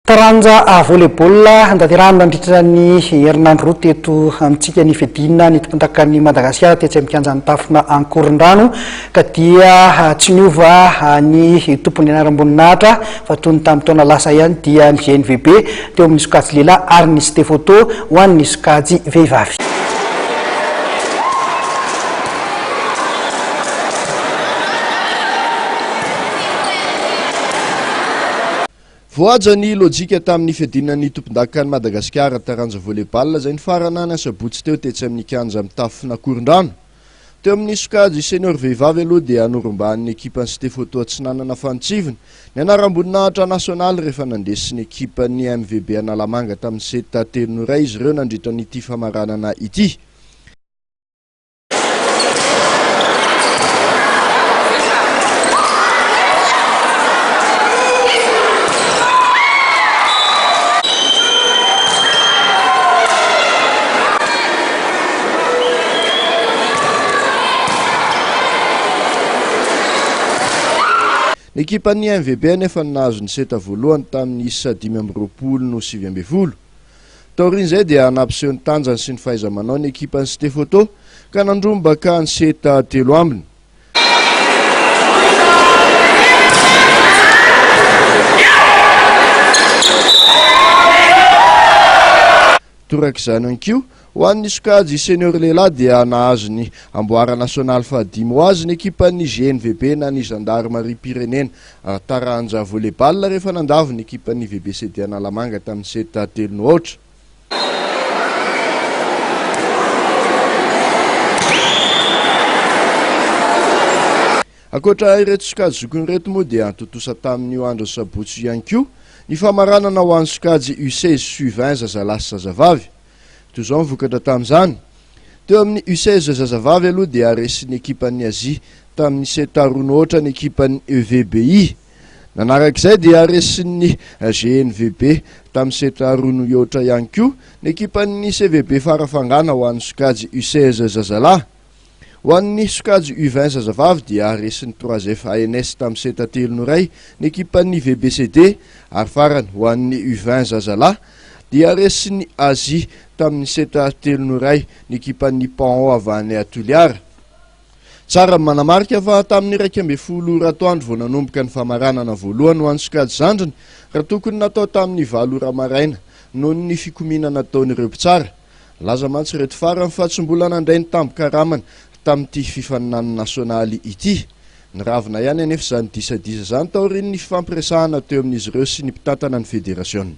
Taranja volleyball andatirana nandritra ny herinandro roa teto amintsika ny fedina ny tompontakan'ny Madagasikara tetsy amikanjany tafona Ankorondrano ka dia tsy niova ny tompony anaram-boninahitra fa toy ny tamin'ny taona lasa ihany dia ny GNVB teo amin'ny sokajy lehilahy ary nisy tefoto ho an'ny sokajy vehivavy. Voaja ny lojika tamin'ny fedinan'ny tompondakan'ny Madagasikara taranja volleyball izay ny farana ny asabotsy teo tetsy amin'ny kianja amin'ny tafona Ankorondrano. Teo amin'ny sokajy senior vehivavy aloha dia noromban'ny ekipan'ny Stefoto tsy nanana fantsiviny. Ny anaram-boninahitra nasionaly rehefa nandesin'ny ekipan'ny MVB Analamanga tamin'ny seta 3-0 izy ireo nandritra n'ity famaranana ity. Ny ekipan'ny MVB nefa nahazo ny seta voalohany tamin'ny isa 5-20 no 7-20. Taorin'izay dia nampiseho ny tanjany sy ny fahaiza-manao ny ekipan'ny Stefoto ka nandrombaka ny seta 3-0. Torak'izany ankiu ho an'ny sokajy senior lehilahy dia nahazo ny amboara nasionaly fahadimy ho azy ny ekipan'ny GNVB na ny Gendarmerie Pirenena taranja volleyball rehefa nandavo ny ekipan'ny VBCD Analamanga tamin'ny seta 3-0. Akoatra ireto sokajy zokony reto moa dia antotosa tamin'io andro sabotsy ihany koa ny famaranana ho an'ny sokajy U16 U20 zazalahy sy zazavavy. Toy izao vokatra tamin'izany. Teo amin'ny U16 zazavavy aloha dia resin'ny ekipan'ny Azia tamin'ny seta 2-0 ny ekipan'ny EVBI. Nanarak'izay dia resin'ny GNVB tamin'ny seta 2-0 ihany koa ny ekipan'ny CVB farafangana ho an'ny sokajy U16 zazalahy. Ho an'ny sokajy U20 zazavavy dia resin'ny 3F ANS tamin'ny seta 3-0 ny ekipan'ny VBCD ary farany ho an'ny U20 zazalahy dia resin'ny Azia tamin'ny seta 3-0 ny ekipan'ny Pan avy any Toliara. Tsara manamarika fa tamin'ny 12 ratoandro vao nanomboka ny famaranana voalohany ho an'ny sokajy zandriny raha tokony natao tamin'ny 7 ora maraina noho ny fikominana nataon'ireo mpitsara. Laza mantsy reto farany fa tsy mbola nandray ny tambo-karamana tamin'ity fifaninana nasionaly ity. Ny ravina ihany anefa izany disadisa izany taorian'ny fifampiresahana teo amin'izy ireo sy ny mpitantana ny federasiona.